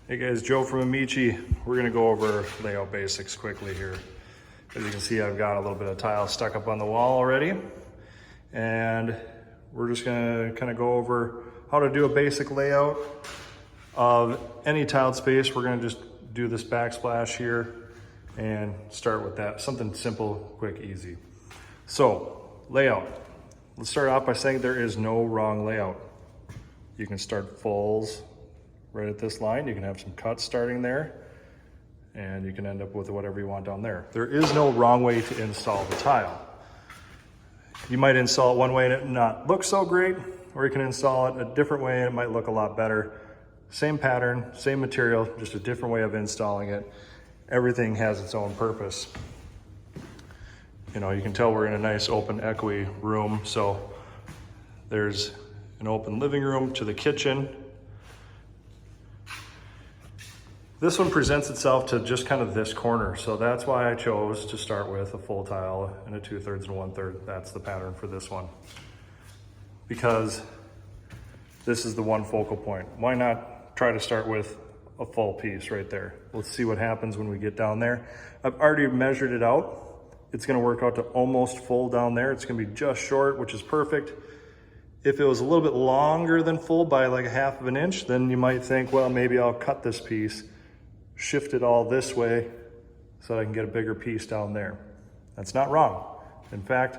Hey guys, Joe from Amici. We're gonna go over layout basics quickly here. As you can see, I've got a little bit of tile stuck up on the wall already. And we're just gonna kind of go over how to do a basic layout of any tiled space. We're gonna just do this backsplash here and start with that. Something simple, quick, easy. So, layout. Let's start off by saying there is no wrong layout. You can start fulls right at this line. You can have some cuts starting there, and you can end up with whatever you want down there. There is no wrong way to install the tile. You might install it one way and it not look so great, or you can install it a different way and it might look a lot better. Same pattern, same material, just a different way of installing it. Everything has its own purpose. You know, you can tell we're in a nice open equi room. So there's an open living room to the kitchen. This one presents itself to just kind of this corner. So that's why I chose to start with a full tile and a 2/3 and 1/3. That's the pattern for this one. Because this is the one focal point. Why not try to start with a full piece right there? Let's see what happens when we get down there. I've already measured it out. It's gonna work out to almost full down there. It's gonna be just short, which is perfect. If it was a little bit longer than full by like a 1/2 of an inch, then you might think, well, maybe I'll cut this piece, shift it all this way so that I can get a bigger piece down there. That's not wrong. In fact,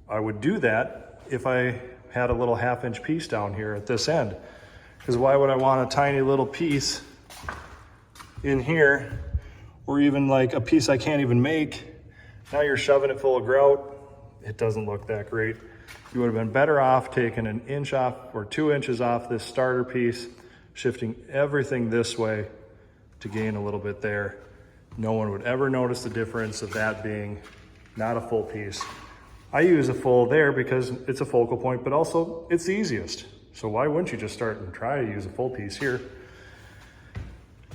I would do that if I had a little 1/2 inch piece down here at this end. Because why would I want a tiny little piece in here, or even like a piece I can't even make? Now you're shoving it full of grout. It doesn't look that great. You would have been better off taking an inch off or 2 inches off this starter piece, shifting everything this way to gain a little bit there. No one would ever notice the difference of that being not a full piece. I use a full there because it's a focal point, but also it's the easiest. So why wouldn't you just start and try to use a full piece here?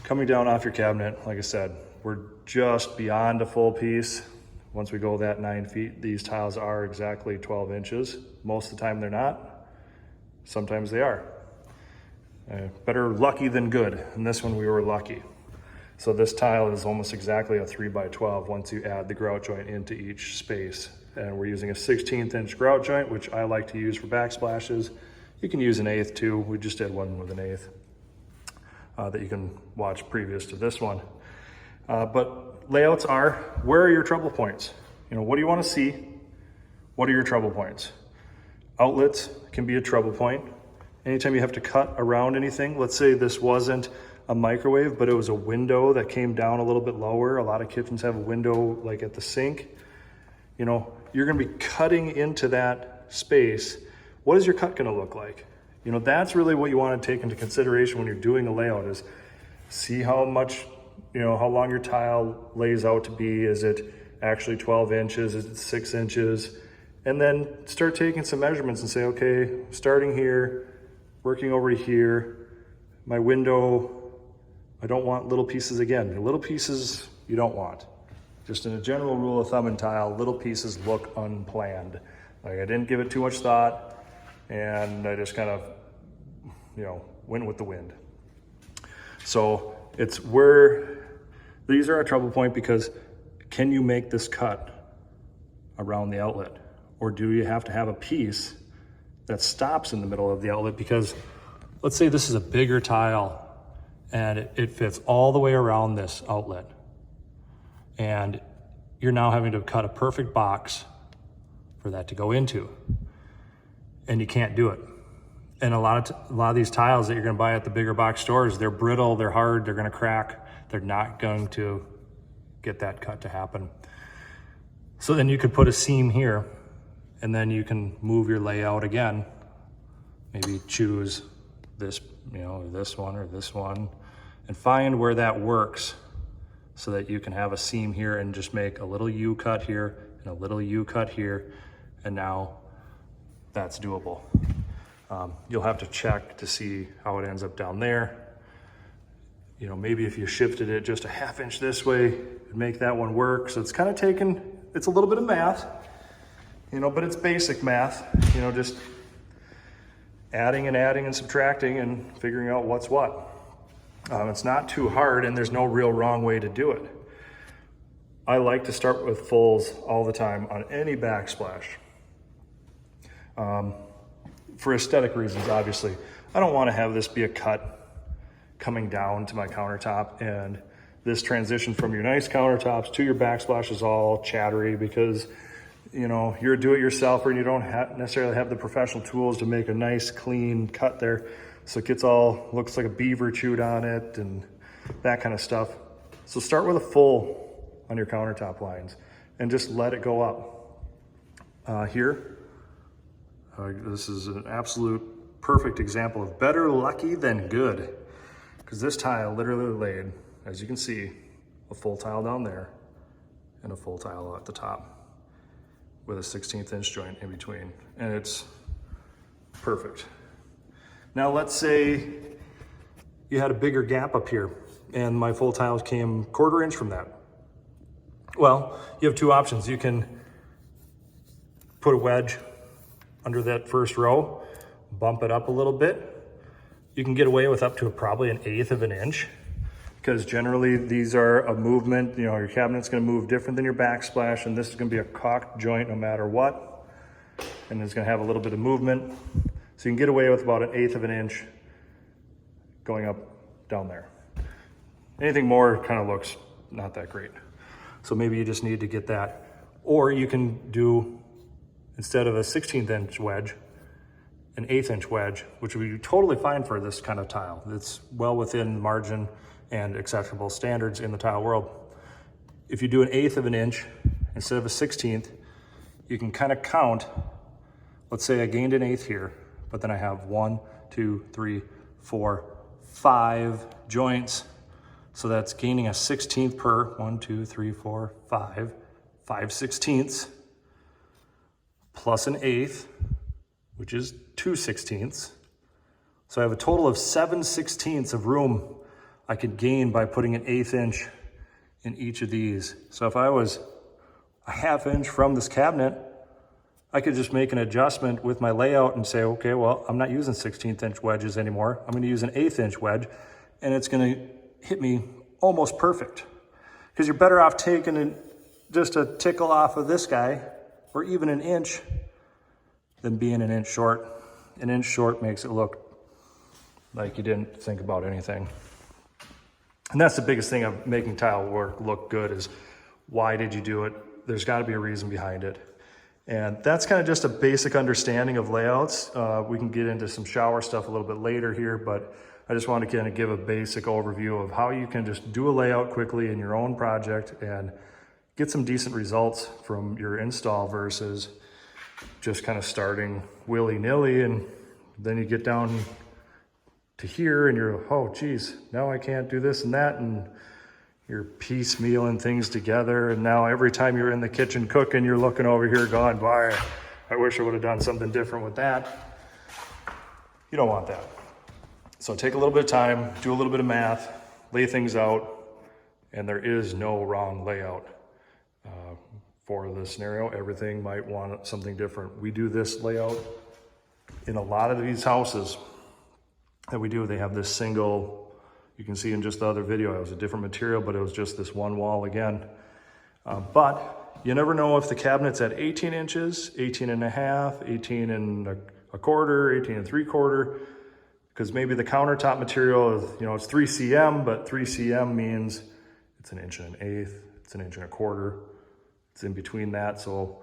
Coming down off your cabinet, like I said, we're just beyond a full piece. Once we go that 9 feet, these tiles are exactly 12 inches. Most of the time they're not. Sometimes they are. Better lucky than good. And this one we were lucky. So this tile is almost exactly a 3x12 once you add the grout joint into each space. And we're using a 1/16 inch grout joint, which I like to use for backsplashes. You can use an 1/8 too. We just did one with an 1/8 that you can watch previous to this one. But layouts are, where are your trouble points? You know, what do you want to see? What are your trouble points? Outlets can be a trouble point. Anytime you have to cut around anything, let's say this wasn't a microwave, but it was a window that came down a little bit lower. A lot of kitchens have a window like at the sink. You know, you're gonna be cutting into that space. What is your cut gonna look like? You know, that's really what you wanna take into consideration when you're doing a layout, is see how much, you know, how long your tile lays out to be. Is it actually 12 inches? Is it 6 inches? And then start taking some measurements and say, okay, starting here, working over here, my window, I don't want little pieces again. The little pieces you don't want. Just in a general rule of thumb in tile, little pieces look unplanned. Like I didn't give it too much thought and I just kind of, you know, went with the wind. So it's where, these are a trouble point because can you make this cut around the outlet? Or do you have to have a piece that stops in the middle of the outlet? Because let's say this is a bigger tile and it fits all the way around this outlet. And you're now having to cut a perfect box for that to go into. And you can't do it. And a lot of these tiles that you're gonna buy at the bigger box stores, they're brittle, they're hard, they're gonna crack. They're not going to get that cut to happen. So then you could put a seam here and then you can move your layout again. Maybe choose this, you know, this one or this one, and find where that works so that you can have a seam here and just make a little U cut here and a little U cut here. And now that's doable. You'll have to check to see how it ends up down there. You know, maybe if you shifted it just a 1/2 inch this way, it'd make that one work. So it's kind of taken, it's a little bit of math, you know, but it's basic math, you know, just adding and subtracting and figuring out what's what. It's not too hard, and there's no real wrong way to do it. I like to start with fulls all the time on any backsplash. For aesthetic reasons, obviously. I don't want to have this be a cut coming down to my countertop, and this transition from your nice countertops to your backsplash is all chattery because, you know, you're a do-it-yourselfer and you don't necessarily have the professional tools to make a nice clean cut there. So it gets all, looks like a beaver chewed on it and that kind of stuff. So start with a full on your countertop lines and just let it go up. Here, this is an absolute perfect example of better lucky than good, because this tile literally laid, as you can see, a full tile down there and a full tile at the top with a 16th inch joint in between, and it's perfect. Now let's say you had a bigger gap up here and my full tiles came 1/4 inch from that. Well, you have two options. You can put a wedge under that first row, bump it up a little bit. You can get away with up to probably 1/8 of an inch, because generally these are a movement, you know, your cabinet's gonna move different than your backsplash, and this is gonna be a caulked joint no matter what, and it's gonna have a little bit of movement. So you can get away with about 1/8 of an inch going up down there. Anything more kind of looks not that great. So maybe you just need to get that. Or you can do, instead of a 16th inch wedge, an 1/8 inch wedge, which would be totally fine for this kind of tile. It's well within margin and acceptable standards in the tile world. If you do 1/8 of an inch instead of a 16th, you can kind of count. Let's say I gained 1/8 here, but then I have 1, 2, 3, 4, 5 joints. So that's gaining a 16th per 1, 2, 3, 4, 5, 5/16ths plus 1/8, which is 2/16ths. So I have a total of 7/16ths of room I could gain by putting an 1/8 inch in each of these. So if I was a 1/2 inch from this cabinet, I could just make an adjustment with my layout and say, okay, well, I'm not using 16th inch wedges anymore. I'm gonna use an 1/8 inch wedge, and it's gonna hit me almost perfect. Because you're better off taking just a tickle off of this guy, or even 1 inch, than being 1 inch short. 1 inch short makes it look like you didn't think about anything. And that's the biggest thing of making tile work look good, is why did you do it? There's gotta be a reason behind it. And that's kind of just a basic understanding of layouts. We can get into some shower stuff a little bit later here, but I just want to kind of give a basic overview of how you can just do a layout quickly in your own project and get some decent results from your install versus just kind of starting willy-nilly, and then you get down to here and you're, oh geez, now I can't do this and that, and you're piecemealing things together, and now every time you're in the kitchen cooking, you're looking over here going, boy, I wish I would have done something different with that. You don't want that. So take a little bit of time, do a little bit of math, lay things out, and there is no wrong layout for this scenario. Everything might want something different. We do this layout in a lot of these houses that we do. They have this single, you can see in just the other video, it was a different material, but it was just this one wall again. But you never know if the cabinet's at 18 inches, 18 and a half, 18 and a quarter, 18 and 3/4, because maybe the countertop material is, you know, it's 3 cm, but 3 cm means it's 1 1/8 inches, it's 1 1/4 inches. It's in between that. So,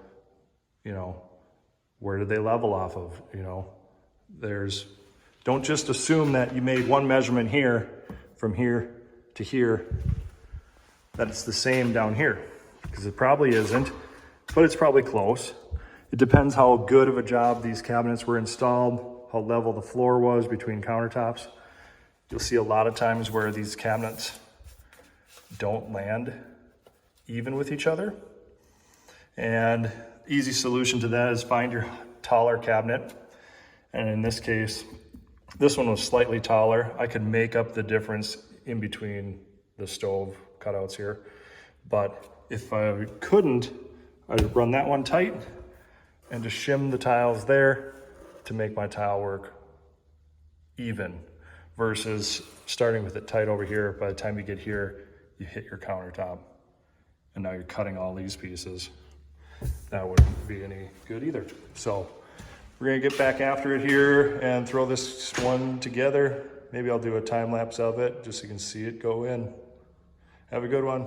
you know, where do they level off of? You know, don't just assume that you made one measurement here, from here to here, that it's the same down here, because it probably isn't, but it's probably close. It depends how good of a job these cabinets were installed, how level the floor was between countertops. You'll see a lot of times where these cabinets don't land even with each other. And easy solution to that is find your taller cabinet. And in this case, this one was slightly taller. I could make up the difference in between the stove cutouts here. But if I couldn't, I'd run that one tight and just shim the tiles there to make my tile work even versus starting with it tight over here. By the time you get here, you hit your countertop. And now you're cutting all these pieces. That wouldn't be any good either. So we're gonna get back after it here and throw this one together. Maybe I'll do a time lapse of it just so you can see it go in. Have a good one.